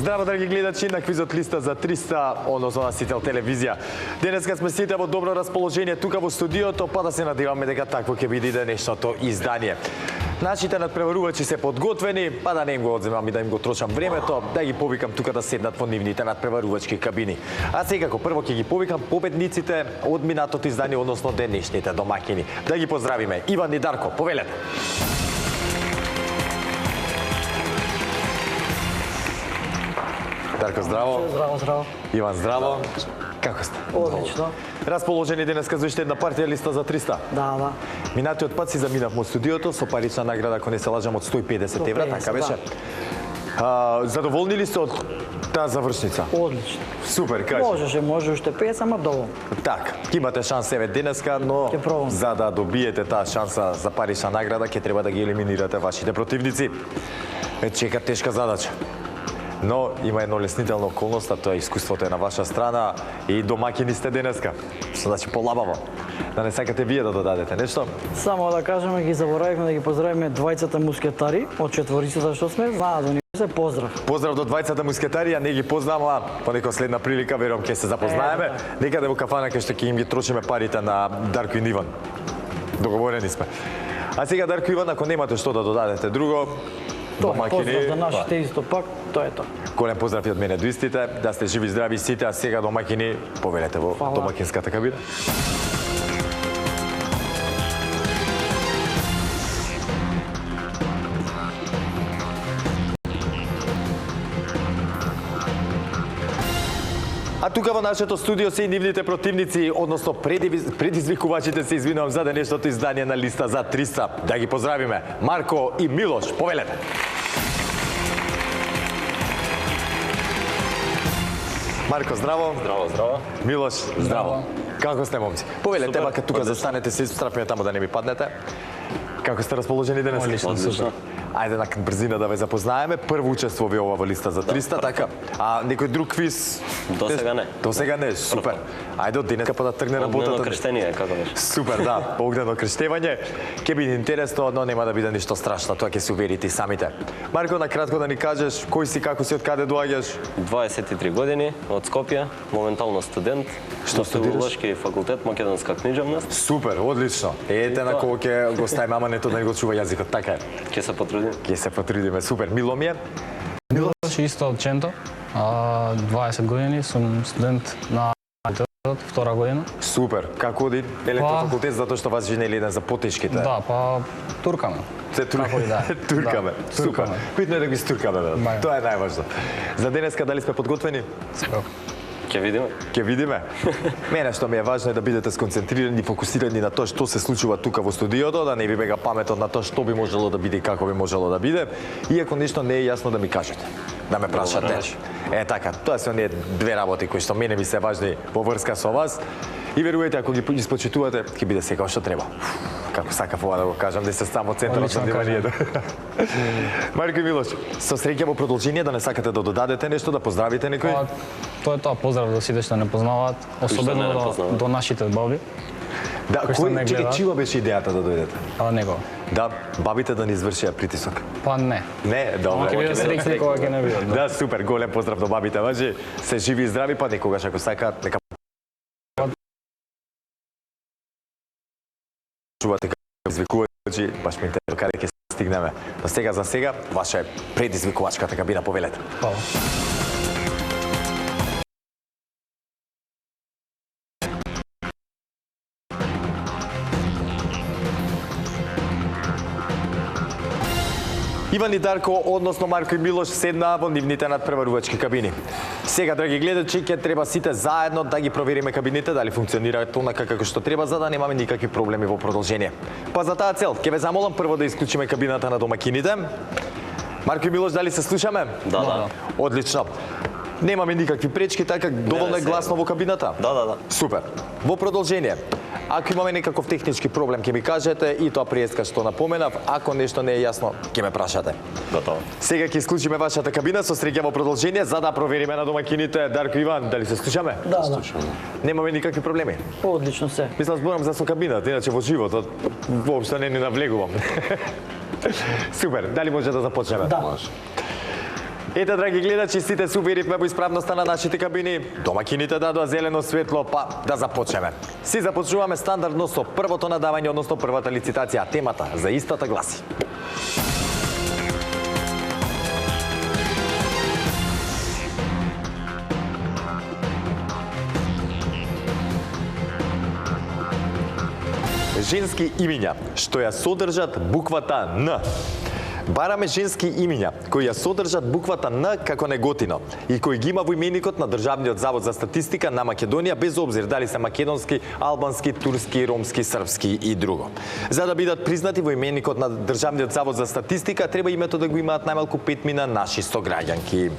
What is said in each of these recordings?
Здраво, драги гледачи на квизот Листа за 300, односно на Сител телевизија. Денеска сме сите во добро расположение тука во студиото, па да се надеваме дека такво ќе биде денешното издание. Нашите надпреварувачи се подготвени, па да не им го одземам и да им го трошам времето, да ги повикам тука да седнат во нивните надпреварувачки кабини. А секако прво ќе ги повикам победниците од минатото издание, односно денешните домакини. Да ги поздравиме. Иван и Дарко, повелете. Дарко, здраво. Здраво, здраво. Иван, здраво. Како сте? Одлично. Расположени денеска за уште една партија Листа за 300? Да. Минатиот пат си заминавме од студиото со парична награда, ако не се лажам, од 150 евра, така беше? Задоволни ли сте од таа завршница? Одлично. Супер, кажи. Може уште 50, ама доволно. Так, имате шанс еве денеска, но за да добиете таа шанса за парична награда, ќе треба да ги елиминирате вашите противници. Чека тешка задача. Но има едно леснителна околност, а тоа е искуството е на ваша страна и домакини сте денеска. Значи полабаво. Да не сакате вие да додадете нешто? Само да кажеме, ги заборавивме да ги поздравиме двајцата мускетари од четворицата што сме. Знаат да ни се поздрав. Поздрав до двајцата мускетари, ја не ги познавам, а по некоја следна прилика верувам ќе се запознаеме. Некаде во кафана кај што ќе им ги трошиме парите на Дарко и Иван. Договорени сме. А сега Дарко и Иван, ако немате што да додадете друго, Тоа поздрав за нашите исто пак, тоа е тоа. Голем поздрав и од мене до истите, да сте живи, здрави сите, а сега домакини повелете во домакинската кабина. А тука во нашето студио се и нивните противници, односно предизвикувачите, се извинувам за денешното издание на Листа за 300. Да ги поздравиме. Марко и Милош, повелете. Марко, здраво. Здраво. Милош, здраво. Како сте, момци? Повелете, бака тука застанете, се страпиме таму да не ми паднете. Како сте расположени денес? Одлично. Ајде на брзина да ве запознаеме. Прво учество ви ова во Листа за 300, така. А некој друг квиз? До сега не. До сега не, супер. Ајде од денеска па да тргне работата. Огнено крштение, како беше? Супер, да, огнено крштевање. Ќе биде интересно, но нема да биде ништо страшно, тоа ќе се уверите и самите. Марко, на кратко да ни кажеш кој си, како си, од каде доаѓаш? 23 години, од Скопје, моментално студент. Што студираш? Филолошки факултет, македонска книжевност. Супер, одлично. Ете на кого ќе го ставиме, ама нето да не го чува јазикот, така е. Ќе се потрудим. Ќе се потрудиме, супер. Миломије? Милош исто од Ченто, 20 години, сум студент на втора година. Супер. Како оди електрофакултет, затоа што вас женели еден за потешките? Да, па туркаме. Како и да. Туркаме. Супер. Битно е да ги стуркаме, да. Тоа е најважно. За денеска дали сме подготвени? Секако. Ќе видиме. Ќе видиме. Мене што ми е важно е да бидете сконцентрирани и фокусирани на тоа што се случува тука во студиото, да не ви бега паметот на тоа што би можело да биде и како би можело да биде. И ако нешто не е јасно да ми кажете, да ме прашате. Така, тоа се оние две работи кои што мене ми се важни во врска со вас. И верувајте, ако ги испочитувате, ќе биде секако што треба. Како сакав ова да го кажам, да се ставам во центарот на вниманието. Марко и Милош, со среќа во продолжение, да не сакате да додадете нешто, да поздравите некој? Тоа е тоа, поздрав до сите што не познаваат, особено до нашите баби. Да, чекај, чија беше идејата да дојдете? Некој. Да, бабите да ни извршија притисок. Па не. Не, добро. Ќе биде среќни кога ќе не бидат. Да, супер, голем поздрав до бабите, важи. Се живи и здрави, па некогаш ако сакаат, нека чувате како предизвикувачи, баш ме интересува каде ќе стигнеме. Но сега за сега, ваша е предизвикувачката кабина, повелете. Хвала. Иван и Дарко, односно Марко и Милош, седнаа во нивните надпреварувачки кабини. Сега, драги гледачи, ќе треба сите заедно да ги провериме кабините, дали функционираат онака како што треба, за да немаме никакви проблеми во продолжение. Па за таа цел, ќе ве замолам прво да исклучиме кабината на домакините. Марко и Милош, дали се слушаме? Да. Одлично. Немаме никакви пречки, така доволно е гласно во кабината? Да. Супер. Во продолжение, ако имаме некаков технички проблем, ќе ми кажете и тоа приеска што напоменав. Ако нешто не е јасно, ќе ме прашате. Готово. Сега ќе исклучиме вашата кабина со среќа во продолжение, за да провериме на домакините. Дарко, Иван, дали се слушаме? Да. Немаме никакви проблеми. Одлично се. Мислам, зборам за со кабината, иначе во животот воопшто не ни навлегувам. Супер, дали може да започнеме? Да. Ете, драги гледачи, сите се уверивме во исправноста на нашите кабини. Домакините дадоа зелено светло, па да започнеме. Си започнуваме стандардно со првото надавање, односно првата лицитација. Темата за истата гласи. Женски имиња што ја содржат буквата Н. Бараме женски имиња кои ја содржат буквата Н како неготино и кои ги има во именикот на Државниот завод за статистика на Македонија, без обзир дали се македонски, албански, турски, ромски, српски и друго. За да бидат признати во именикот на Државниот завод за статистика, треба името да го имаат најмалку 5 мина наши сограѓанки.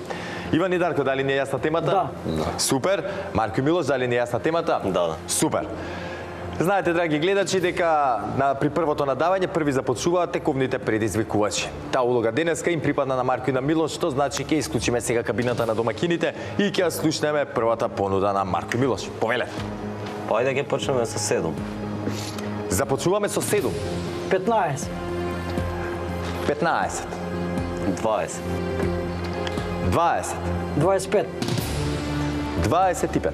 Иван и Дарко, дали не е јасна темата? Да. Супер. Марко и Милош, дали не е јасна темата? Да. Супер. Знаете, драги гледачи, дека при првото надавање први започнуваат тековните предизвикувачи. Таа улога денеска им припадна на Марко и на Милош, што значи ќе исклучиме сега кабината на домакините и ќе ја слушнеме првата понуда на Марко и Милош. Повелете. Па ајде ќе почнеме со 7. Започнуваме со 7. 15, 15, 20, 20, 25, 25,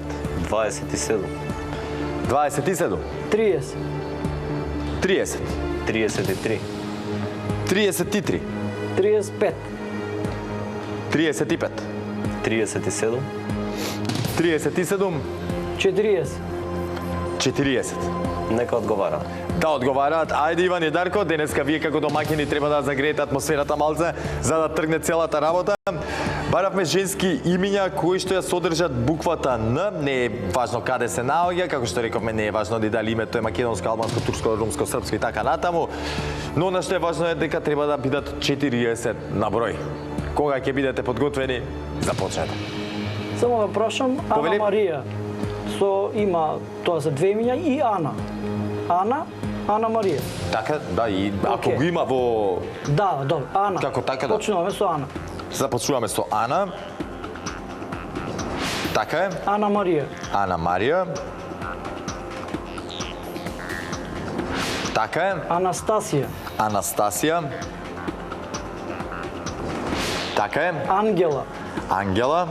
27, 27, 30, 30, 33, 33, 35, 35, 37, 37, 40. 40. нека одговара. Да одговараат. Ајде Иван и Дарко, денеска вие како домакини треба да загреете атмосферата малце за да тргне целата работа. Баравме женски имиња кои што ја содржат буквата Н. Не е важно каде се наоѓа, како што рековме, не е важно дали името е македонско, албанско, турско, ромско, српско и така натаму. Но на што е важно е дека треба да бидат 40 на број. Кога ќе бидете подготвени, започнете. Само да прашам, Повели. Ана Марија. Има тоа за две имиња и Ана. Ана Марија. Така, да, и ако Окей. го има во... Да, добро, Ана. Како така, да. Почнуваме со Ана. Започнуваме со Ана. Така е. Ана Марија. Ана Марија. Така е. Анастасија. Анастасија. Така е. Ангела. Ангела.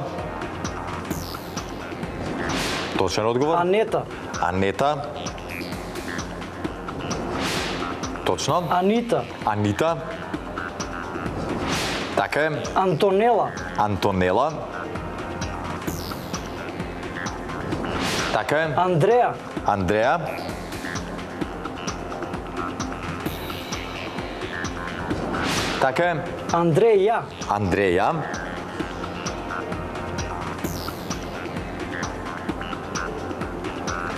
Точен одговор. Анета. Анета. Точно. Анита. Анита. Така е. Антонела. Антонела. Така е. Андреа. Андреа. Така е. Андреја. Андреја.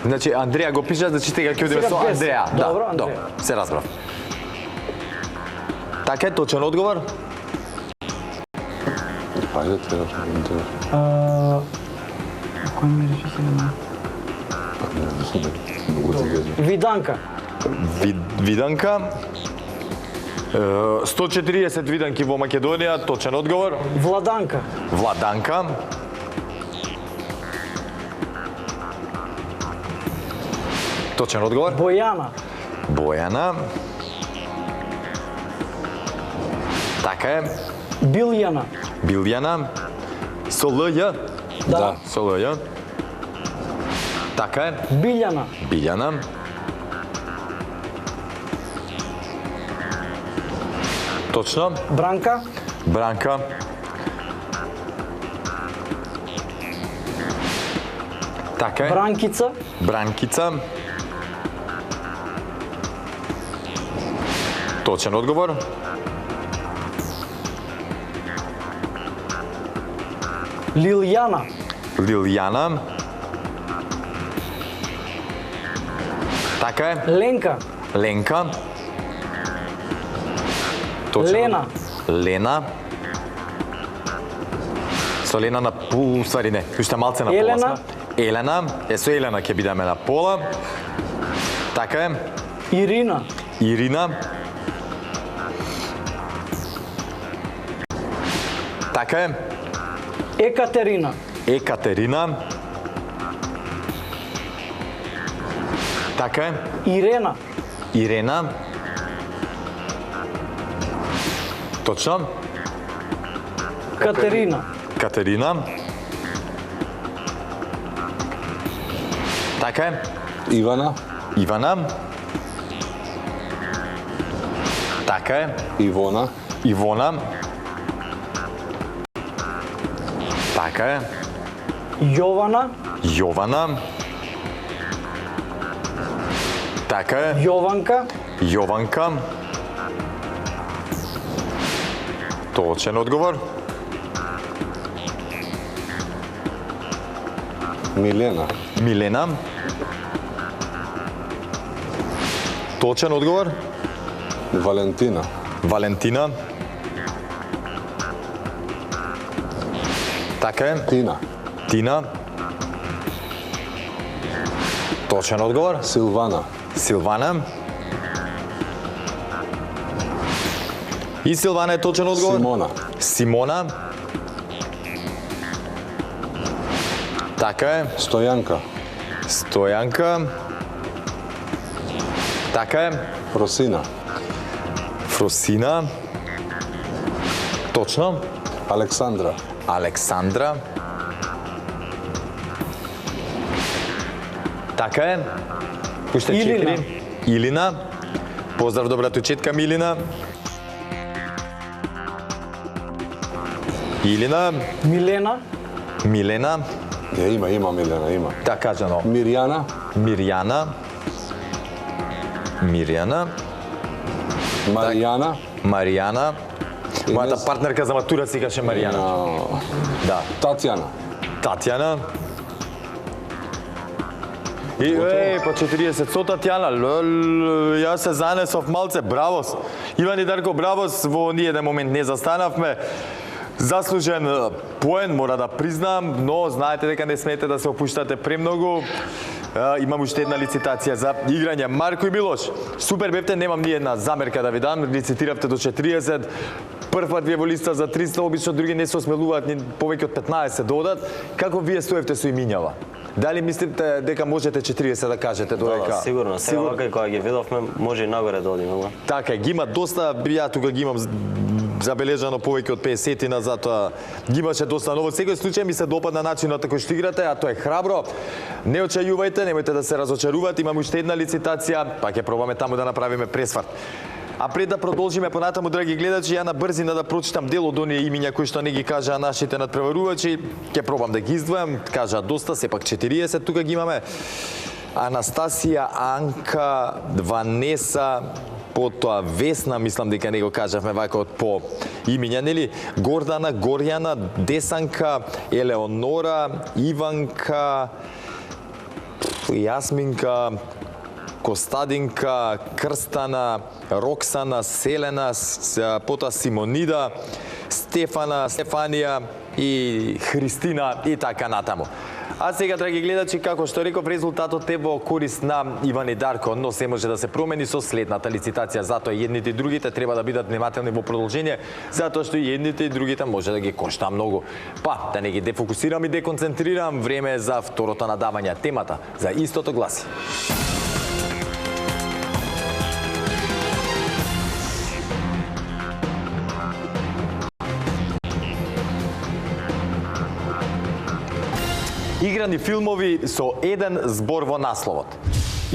Значи, Андреја го пиша, значи сега ќе одиме Сега со без. Андреја. Добро, Да, Андреја. се разбрав. Така е, точен одговор. Ајде, треба да Кој ми рече сега? многу ти Виданка. Виданка. 140 виданки во Македонија, точен одговор. Владанка. Владанка. Точен одговор. Бојана. Бојана. Така е. Билјана. Билјана. Со Л-Ј. Да. Со Л-Ј. Така е. Билјана. Билјана. Точно. Бранка. Бранка. Така е. Бранкица. Бранкица. Точен одговор. Лилјана. Лилјана. Така е. Ленка. Ленка. Точен Лена. Лена. Со Лена на ствари не, уште малце на пола Елена. сме. Елена. Со Елена ќе бидеме на пола. Така е. Ирина. Ирина. Така е. Екатерина. Екатерина. Така е. Ирена. Ирена. Точно. Катерина. Катерина. Така е. Ивана, Ивана. Така е. Ивона, Ивона. Така е. Јована. Јована. Така е. Јованка. Јованка. Точен одговор. Милена, Милена. Точен одговор. Валентина, Валентина. Така е. Тина, Тина. Точен одговор. Силвана, Силвана. И Силвана е точен одговор. Симона, Симона. Така е. Стојанка, Стојанка. Така е. Фросина, Фросина. Точно. Александра, Александра. Така е. Уште Илина. 4. Илина. Поздрав до братучетка Милина. Илина. Милена. Милена. има Милена, има. Така кажано. Мирјана, Мирјана. Мирјана. Маријана, Маријана. Мојата Инес. партнерка за матура си каже Маријана. Да. Татјана, Татјана. И по 40 со Татјана. Лол, јас се занесов малце, бравос. Иван и Дарко, бравос, во ни еден момент не застанавме. Заслужен поен, мора да признам, но знаете дека не смете да се опуштате премногу. Имам уште една лицитација за играње. Марко и Милош, супер бевте, немам ни една замерка да ви дам, лицитиравте до 40. Прв пат вие во листа за 300, обично други не се осмелуваат ни повеќе од 15 да одат. Како вие стоевте со имињава? Дали мислите дека можете 40 да кажете додека? Да, сигурно. Сега вака кога ги видовме, може и нагоре да одиме. Така е, ги има доста, ја тука ги имам забележано повеќе од 50-тина, затоа ги имаше доста, но во секој случај ми се допадна начинот кој што играте, а тоа е храбро. Не очајувајте, немојте да се разочарувате, имам уште една лицитација, па ќе пробаме таму да направиме пресварт. А пред да продолжиме понатаму, драги гледачи, ја на брзина да прочитам дел од оние имиња кои што не ги кажаа нашите надпреварувачи, ќе пробам да ги издвојам, кажаа доста, сепак 40, тука ги имаме. Анастасија, Анка, Ванеса, потоа Весна, мислам дека не го кажавме вака од по имиња, нели? Гордана, Горјана, Десанка, Елеонора, Иванка, Јасминка, Костадинка, Крстана, Роксана, Селена, потоа Симонида, Стефана, Стефанија и Христина и така натаму. А сега, драги гледачи, како што реков, резултатот е во корист на Иван и Дарко, но се може да се промени со следната лицитација. Затоа едните и другите треба да бидат внимателни во продолжение, затоа што и едните и другите може да ги кошта многу. Па, да не ги дефокусирам и деконцентрирам, време е за второто надавање. Темата за истото гласи. Играни филмови со еден збор во насловот.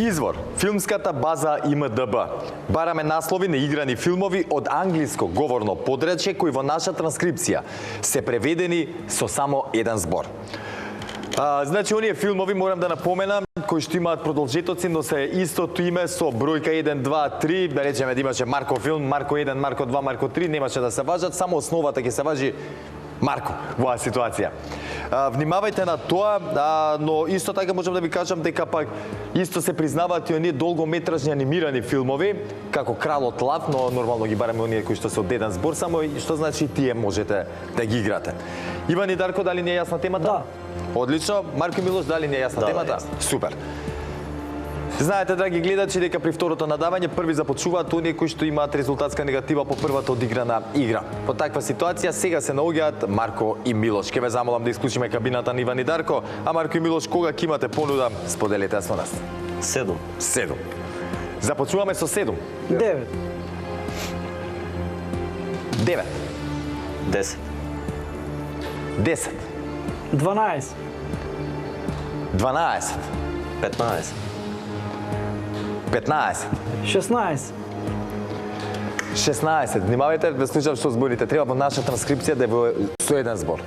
Извор: филмската база ИМДБ. Бараме наслови на играни филмови од англиско говорно подречје кои во наша транскрипција се преведени со само еден збор. Значи, оние филмови, морам да напоменам, кои што имаат продолжетоци, но се истото име со бројка 1, 2, 3, да речеме да имаше Марко филм, Марко 1, Марко 2, Марко 3, немаше да се важат, само основата ќе се важи Марко во оваа ситуација. Внимавајте на тоа, но исто така можам да ви кажам дека пак исто се признаваат и оние долгометражни анимирани филмови, како Кралот лав, но нормално ги бараме оние кои што се од еден збор, само и што значи и тие можете да ги играте. Иван и Дарко, дали не е јасна темата? Да. Одлично. Марко и Милош, дали не е јасна темата? Супер. Знаете, драги гледачи, дека при второто надавање први започнуваат оние кои што имаат резултатска негатива по првата одиграна игра. По таква ситуација сега се наоѓаат Марко и Милош. Ке ве замолам да исклучиме кабината на Иван и Дарко, а Марко и Милош, кога ќе имате понуда, споделете ја со нас. 7. 7. Започнуваме со 7. 9. 9. 10. 10, 12, 12, 15, 15, 16, 16. Внимавајте, ве слушам што зборите. Треба во наша транскрипција да е во со еден збор.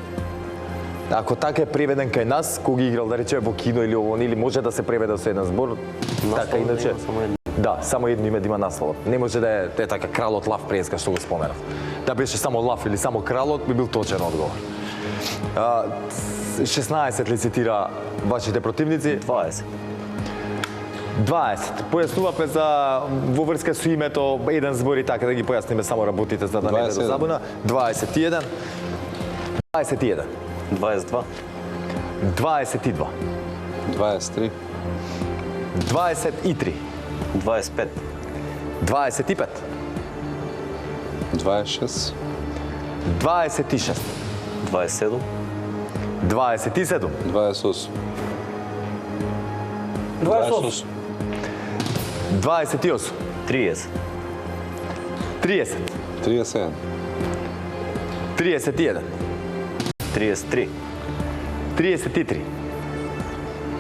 Ако така е преведен кај нас, кога играл, да речеме во кино или ово, или може да се преведе со еден збор, така Насловот иначе. нема само едно. Да, само едно име да има насловот. Не може да е така кралот Лав Преска што го споменав. Да беше само Лав или само кралот, би бил точен одговор. 16 ли цитира вашите противници? 20, 20. Појаснуваме за во врска со името еден збор и така да ги појасниме само работите за да не биде до 21. забуна. 21. 21. 22, 22. 23, 23. 25, 25. 26, 26. 27, 27. 28, 28, 28. 30, 30. 37, 31. 33, 33.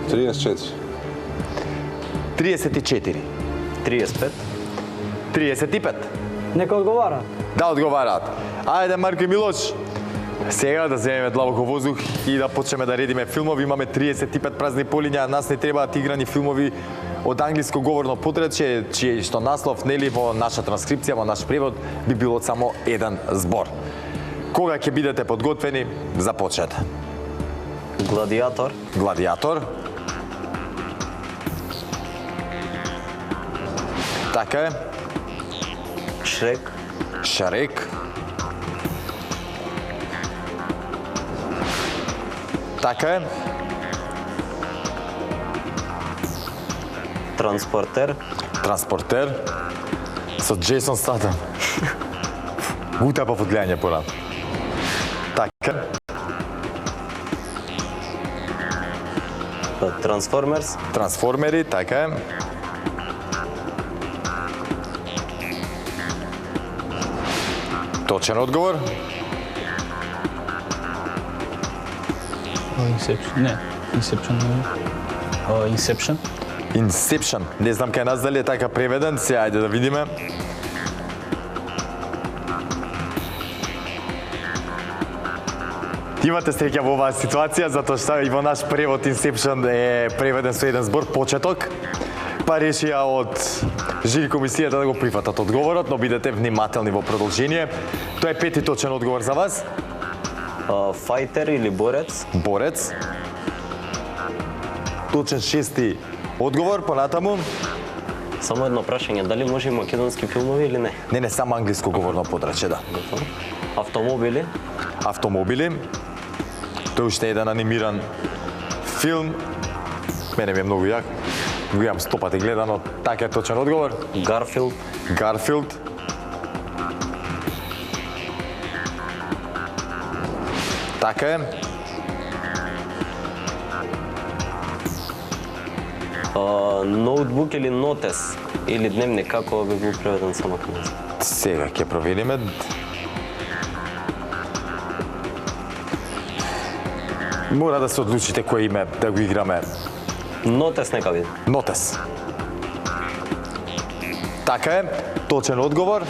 34, 34. 35, 35. нека одговара. Да одговараат. Ајде, Марко и Милош, сега да земеме длабоко воздух и да почнеме да редиме филмови. Имаме 35 празни полиња, нас не требаат играни филмови од англиско говорно подречје, чиј што наслов нели во наша транскрипција, во наш превод би било само еден збор. Кога ќе бидете подготвени, започнете. Гладиатор, Гладиатор. Така е. Шрек, Шрек. Така е. Транспортер, Транспортер. Со Джейсон Статам. Утапа под гледање порано. Така. Трансформерс, Трансформери, така е. Точен одговор. Inception. Не, Inception. Inception. Inception. Не знам кај нас дали е така преведен, се ајде да видиме. Имате среќа во оваа ситуација, затоа што и во наш превод Inception е преведен со еден збор почеток, па решија од жири комисијата да го прифатат одговорот, но бидете внимателни во продолжение. Тоа е пети точен одговор за вас. фајтер или борец, Борец. Точен шести одговор, понатаму. само едно прашање, дали може и македонски филмови или не? Не, само англиско говорно подрачје, да. Готово. Автомобили, Автомобили. Тој уште е еден анимиран филм. Мене ми е многу јак. Го имам 100 пати гледано, така е точен одговор. Гарфилд, Гарфилд. Така е. ноутбук или нотес, или дневник, како би бил преведен само кај нас? Сега ќе провериме. Мора да се одлучите кој име да го играме. Нотес нека биде. Нотес. Така е, точен одговор.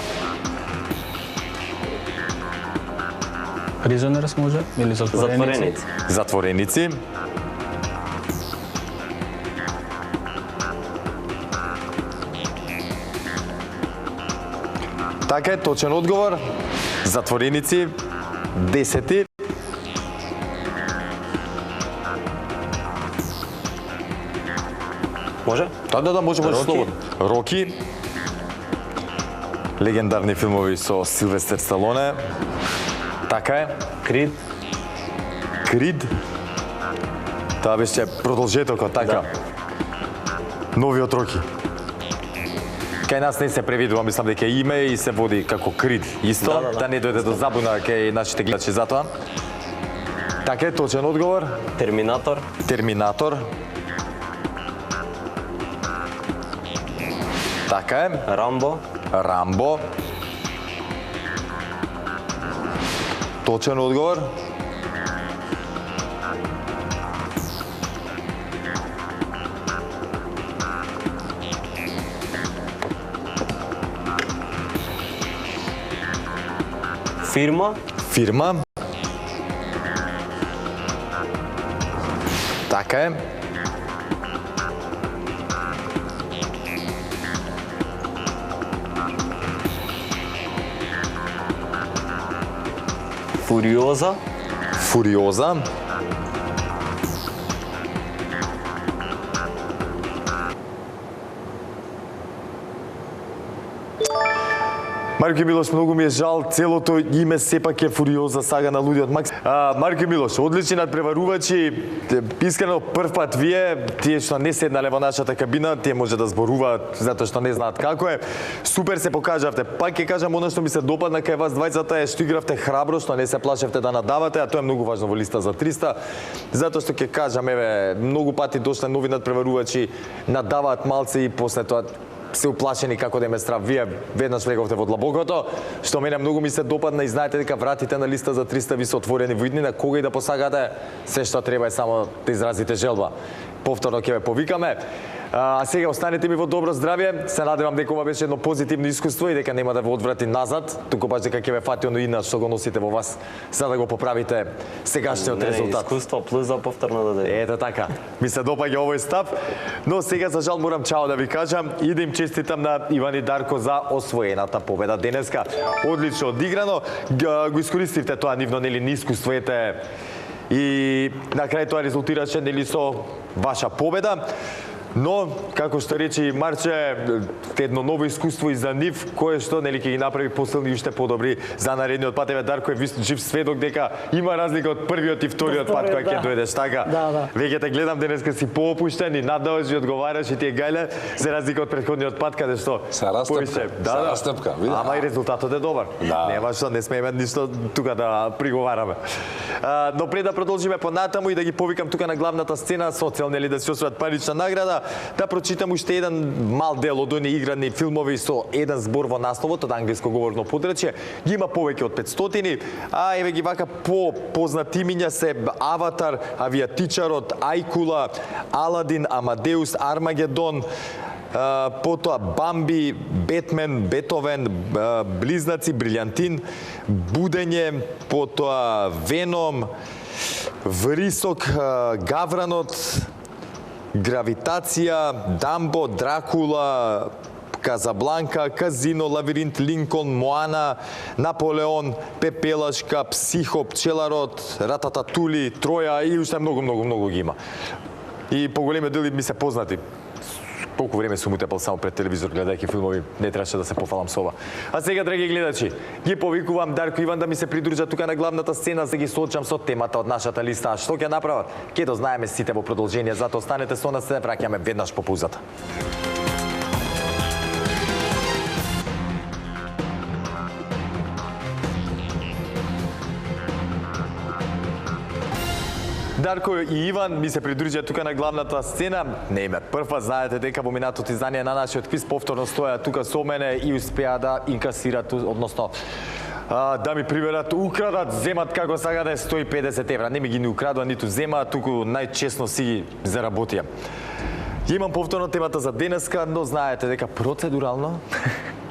Prisoners може или затвореници. Затвореници. Затвореници. Така е, точен одговор. Затвореници. 10. Може? Да, може Роки. слободно. Роки. Легендарни филмови со Силвестер Сталоне. Така е. Крид, Крид. Тоа беше продолжетокот, така. Новиот Роки. Кај нас не се превидува, мислам дека е име и се води како Крид. Исто, Да. да не дојде до забуна кај нашите гледачи затоа. Така е, точен одговор. Терминатор, Терминатор. Така е. Рамбо, Рамбо. Точен одговор. Фирма. Фирма. Така е. Фуриоза. Фуриоза. Марко Милош, многу ми е жал, целото име сепак е Фуриоза сага на луѓето. Марко Милош, одлични надпреварувачи, искрено прв пат вие, тие што не седнале во нашата кабина, тие може да зборуваат затоа што не знаат како е. Супер се покажавте. Пак ќе кажам она што ми се допадна кај вас двајцата е што игравте храбро, што не се плашевте да надавате, а тоа е многу важно во листа за 300. Затоа што ќе кажам, еве, многу пати дошле нови надпреварувачи, надаваат малце и после тоа се уплашени како да ме страв. Вие веднаш влеговте во длабокото, што мене многу ми се допадна и знаете дека вратите на листа за 300 ви се отворени во иднина, кога и да посагате, се што треба е само да изразите желба. Повторно ќе ве повикаме. А сега останете ми во добро здравје. Се надевам дека ова беше едно позитивно искуство и дека нема да ве одврати назад, туку баш дека ќе ве фати оно инат што го носите во вас, за да го поправите сегашниот резултат. Искуство плюс за повторно да даде. Ето така. Ми се допаѓа овој став, но сега за жал морам чао да ви кажам и да им честитам на Иван и Дарко за освоената победа денеска. Одлично одиграно, го искористивте тоа нивно нели неискуство и на крај тоа резултираше нели со ваша победа. Но, како што рече и Марче, едно ново искуство и за нив, кое што нели ќе ги направи посилни и уште подобри за наредниот пат. Еве Дарко е жив сведок дека има разлика од првиот и вториот пат кога ќе дојдеш, така? Да. Веќе те гледам денеска си поопуштен и надаваш и одговараш и ти е гајле, за разлика од претходниот пат каде што Се растапка. Да. Растапка, види. Ама и резултатот е добар. Да. Нема што, не смееме ништо тука да приговараме. Но пред да продолжиме понатаму и да ги повикам тука на главната сцена социјални или да се освојат парична награда, да прочитам уште еден мал дел од оние играни филмови со еден збор во насловот од англиско говорно подрачје. Ги има повеќе од 500, а еве ги вака по познати имиња се Аватар, Авиатичарот, Ајкула, Аладин, Амадеус, Армагедон, потоа Бамби, Бетмен, Бетовен, Близнаци, Брилјантин, Будење, потоа Веном, Врисок, Гавранот, Гравитација, Дамбо, Дракула, Казабланка, Казино, Лавиринт, Линкон, Моана, Наполеон, Пепелашка, Психо, Пчеларот, Ратататули, Троја и уште многу ги има. И поголемиот дел ми се познати. Колку време сум утепал само пред телевизор гледајќи филмови, не требаше да се пофалам со ова. А сега, драги гледачи, ги повикувам Дарко и Иван да ми се придружат тука на главната сцена, за да ги соочам со темата од нашата листа. А што ќе направат? Ќе дознаеме сите во продолжение, затоа останете со нас, се враќаме веднаш по паузата. Дарко и Иван ми се придружија тука на главната сцена. Не име прва, знаете дека во минатото издание на нашиот квиз повторно стоја тука со мене и успеа да инкасират, односно да ми приберат, украдат, земат како сагаде 150 евра. Не ми ги не украдува, ниту земаат, туку најчесно си ги заработија. Имам повторно темата за денеска, но знаете дека процедурално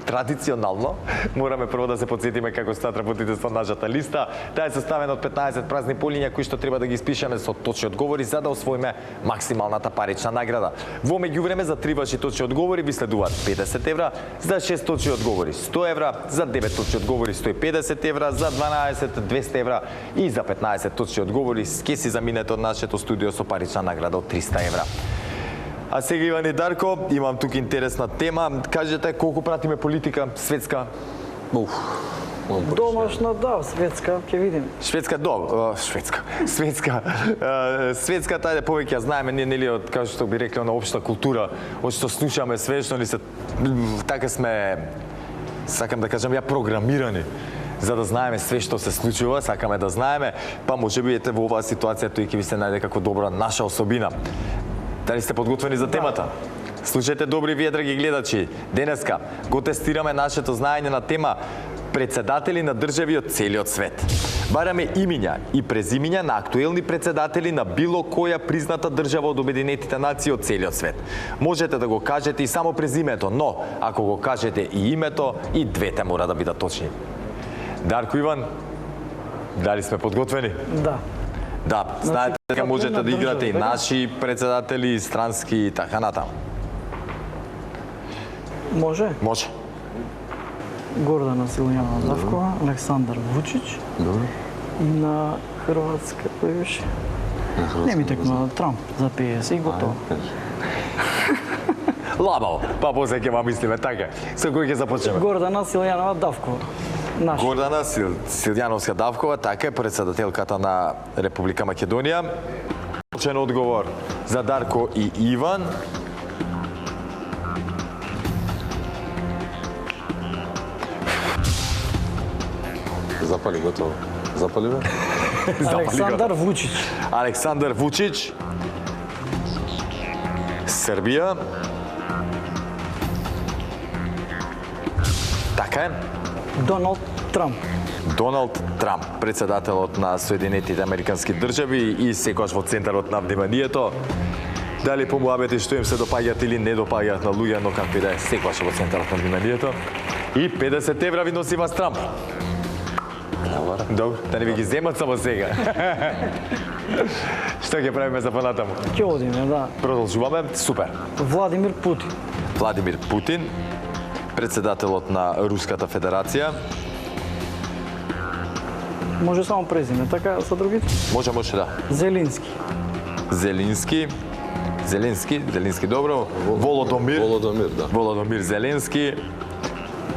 традиционално, мораме прво да се подсетиме како стојат работите со нашата листа. Таа е составена од 15 празни полиња кои што треба да ги испишеме со точни одговори за да освоиме максималната парична награда. Во меѓувреме за 3 ваши точни одговори ви следуваат 50 евра, за 6 точни одговори 100 евра, за 9 точни одговори 150 евра, за 12 200 евра и за 15 точни одговори ке си заминете од нашето студио со парична награда од 300 евра. А сега, Иван и Дарко, имам тука интересна тема. Кажете колку пратиме политика светска? Домашна, да, светска, ќе видиме. Шведска, светска, тајде повеќе ја знаеме, ние нели од, како што би рекле, на општа култура, од што слушаме свешно, ни се, така сме, сакам да кажам, ја програмирани за да знаеме све што се случува, сакаме да знаеме, па можеби ете во оваа ситуација тој ќе ви се најде како добра наша особина. Дали сте подготвени за темата? Слушајте добри вие, драги гледачи. Денеска го тестираме нашето знаење на тема председатели на држави од целиот свет. Бараме имиња и презимиња на актуелни председатели на било која призната држава од Обединетите нации од целиот свет. Можете да го кажете и само презимето, но ако го кажете и името, и двете мора да бидат точни. Дарко Иван, дали сме подготвени? Да. Да, знаете дека можете да на играте и држава, така? наши председатели, и странски и така натаму. Може? Може. Гордана Силјанова Давкова, Александар Вучич Добро. и на Хрватска кој беше? Не ми текна Трамп за 50 и готово. Лабаво, па после ќе ма мислиме така. Со кој ќе започнеме? Гордана Силјанова Давкова. Наш. Гордана Силјановска Давкова, така е председателката на Република Македонија. Точен одговор за Дарко и Иван. Запали готово. Запали бе? Александар Вучич. Александар Вучич. Србија. Така е. Доналд Трамп. Доналд Трамп, председателот на Соединетите Американски држави и секогаш во центарот на вниманието. Дали по муабети што им се допаѓаат или не допаѓаат на луѓе, но како и да е, секогаш во центарот на вниманието. И 50 евра ви носи вас Трамп. Добро, да не ви ги земат само сега. Што ќе правиме за понатаму? Ќе одиме, да. Продолжуваме, супер. Владимир Путин. Владимир Путин, председателот на Руската Федерација. Може само презиме, така со другите? Може да. Зелински. Зеленски, добро. Володомир. Володомир, да. Володомир Зеленски.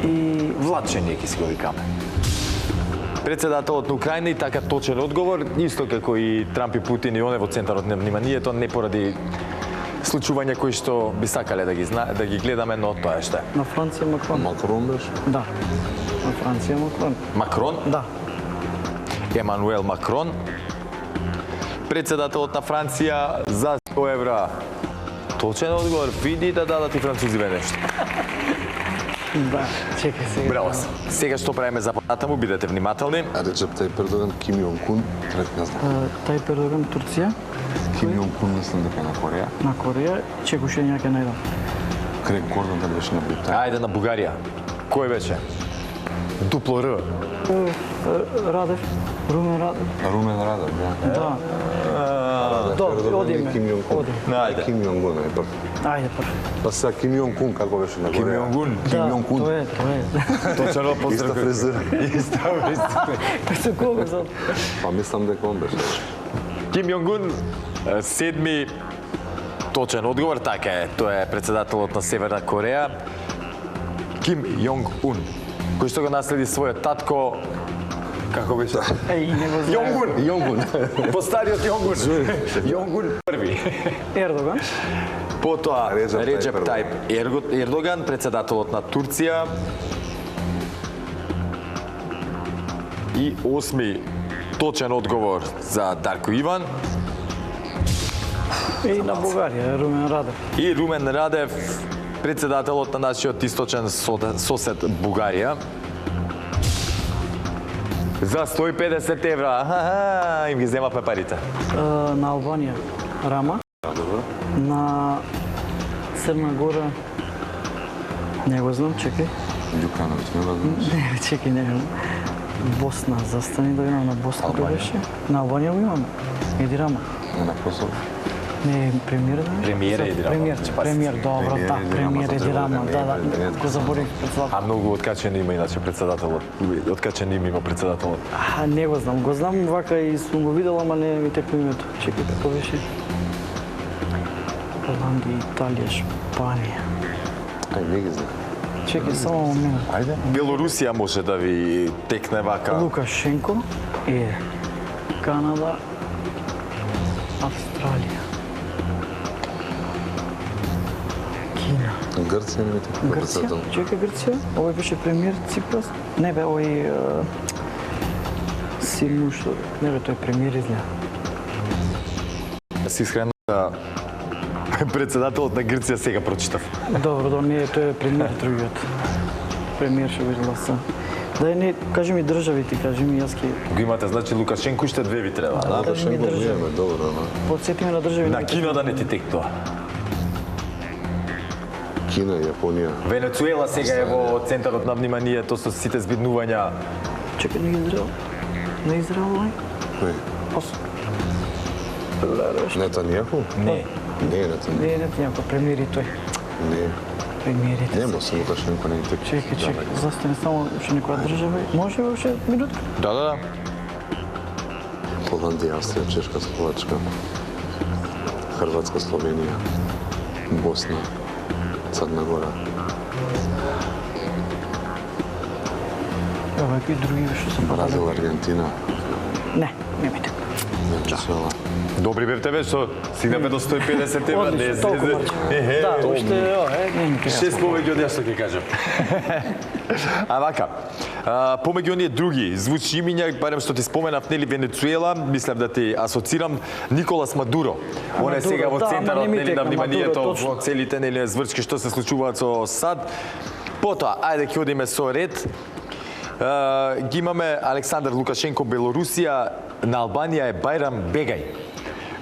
И Владче неки си го викаме. Председателот на Украина и така точен одговор, исто како и Трамп и Путин и оне во центарот на вниманието, не поради случувања кои што би сакале да ги гледаме, но тоа е што е. на Франција Макрон. Макрон беше? Да. На Франција Макрон. Макрон, Да. Емануел Макрон, председателот на Франција за 100 евра. Точен одговор, види да дадат и французиве нешто. Да. Чекај сега. Браво. Сега што правиме за понатаму, бидете внимателни. Реджеп Тајип Ердоган, Ким Јонг Кун, трет не знам. Тајип Ердоган Турција, Ким Јонг Кун мислам дека е на Кореја. на Кореја, чекуше някај најдам. Крейг Гордон дали беше на Британија. Ајде на Бугарија. Кој беше? Дупло Р. Радев, Румен Радев. Румен Радев, да. Да. Ердоган и одиме. Ким Јонг Кун. Одиме. Ајде. Ким Јонг Кун е прв. Ајде прв. Па сега Ким Јонг Кун како беше на Кореја? Ким Јонг Ун. Ким Да, Јонг Кун. тоа е. Точно Иста поздрав. фризура. Со кого за? Па мислам дека он беше. Ким Јонг Ун, седми, точен одговор, така е. Тоа е председателот на Северна Кореја. Ким Јонг Ун, кој што го наследи својот татко, како беше? Еј, не го знам. Јонг Ун. Јонг Кун. Постариот Јонг Ун. Јонг Ун први. Ердоган. Потоа Реджеп Реджеп Тајип Тајип Ердоган, председателот на Турција. И осми точен одговор за Дарко Иван. И на Бугарија, Румен Радев. И Румен Радев, председателот на нашиот источен сосед Бугарија. За 150 евра. Аха, им ги земавме парите. На Албанија, Рама. На Црна Гора, не го знам, чекај. Ѓукановиќ, не го знам. Не, чекај, не знам. Босна, застани да видам на Босна кој Албанија. беше. На Албанија го имаме. Еди Рама. Не на Косово. Не, премиер да не? Премиер Еди Рама. Премиер, добро, Премиер да, Еди премиер Рама, Еди Рама, да, да, премиер. го заборив председател. А многу откачени има иначе председателот. Откачени има председателот. Не го знам вака и сум го видел, ама не ми текна името. Чекај, како беше? Холандија, Италија, Шпанија. Ај, не ги знам. Чекај, само момент. Ајде. Белорусија може да ви текне вака. Лукашенко е Канада, Австралија, Кина, Грција не ми текна Грција. председател. Чекај, Грција. Овој беше премиер Ципрас. Не бе, овој Силју што... Не бе, тој премиер изгледа. Си искрен да председателот на Грција сега прочитав. Добро, не, тој е премиер другиот. Премиер што видела сам. Дај не, кажи ми државите, кажи ми јас ке... Го имате, значи Лукашенко уште две ви треба, да? Кажи ми Лукашенко го држави. имаме, добро, но Подсети ме на држави. На Кина да не ти тектува. Кина, Јапонија. Венецуела сега е во центарот на вниманието со сите збиднувања Чекай, на Израел. На Израел, не? Кој? Нетанијаху? Не. Не, Нетанијаху. Не, някаква премиери тој. Не. Премиерите. Нема се Лукашенко, не те. Чекай, застане само уште некоја држава. Може уште минутка? Да. Холандија, Австрија, Чешка, Словачка, Хрватска, Словенија, Босна, Црна Гора. Ева, и други што се Бразил, Аргентина, Не, немајте. Венецуела. Добри бевте ве што стигнавме до 150 евра. Одлично, толку марче. Да, уште, не ми кажа. 6 повеќе од јас што ќе кажам. А вака, помеѓу оние други звучи имиња, барем што ти споменав, нели Венецуела, мислам да ти асоцирам Николас Мадуро. Он е Мадуро, сега во да, центарот ама не ми нели текна, на вниманието Мадуро, во точно. целите нели зврчки што се случуваат со САД. Потоа, ајде ќе одиме со ред. Ги имаме Александар Лукашенко, Белорусија, на Албанија е Бајрам Бегај.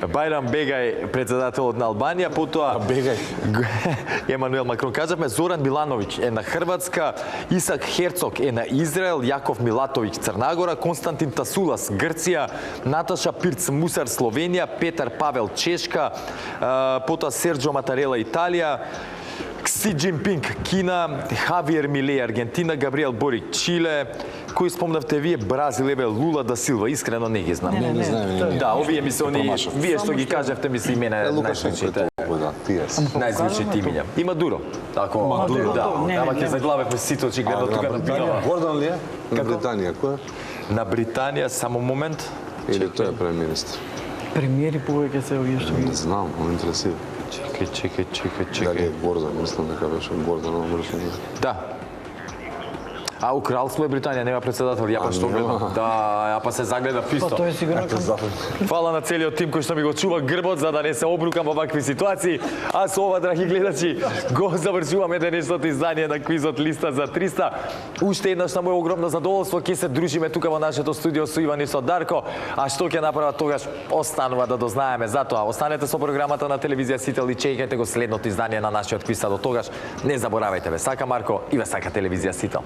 Бајрам Бегај, председателот на Албанија, потоа Бегај. Емануел Макрон кажавме, Зоран Милановиќ е на Хрватска, Исак Херцог е на Израел, Јаков Милатовиќ Црнагора, Константин Тасулас Грција, Наташа Пирц Мусар Словенија, Петар Павел Чешка, потоа Серджо Матарела Италија, Кси Джинпинг Кина, Хавиер Милеј Аргентина, Габриел Борик Чиле, кој спомнавте вие Бразил, еве Лула да Силва, искрено не ги знам. Не знаеме. Да, овие ми се они, вие што ги кажавте ми се имена Лукашенко е најзвичните. толку, да, тие се. Најзвичните имиња. И Мадуро. Ако Мадуро, да, не, ама не, ќе не. заглавевме сите очигледно тука на Битова. Гордан ли е? На Британија, кој е? На Британија само момент. Или тој е премиер-министр? Премиери повеќе се овие што Не ги. знам, ме интересира. Дали е Гордан, мислам дека беше Гордан, ама беше не. Да. А у кралство е Британија нема председател, ја па што нема. гледам. Да, ја па се загледав Па исто. тој е сигурно кандидат. Фала на целиот тим кој што ми го чува грбот за да не се обрукам во вакви ситуации. А со ова, драги гледачи, го завршуваме денешното издание на квизот Листа за 300. Уште еднаш на моје огромно задоволство ќе се дружиме тука во нашето студио со Иван и со Дарко. А што ќе направат тогаш, останува да дознаеме. Затоа, останете со програмата на телевизија Сител и чекајте го следното издание на нашиот квиз. До тогаш, не заборавајте, ве сака Марко и ве сака телевизија Сител.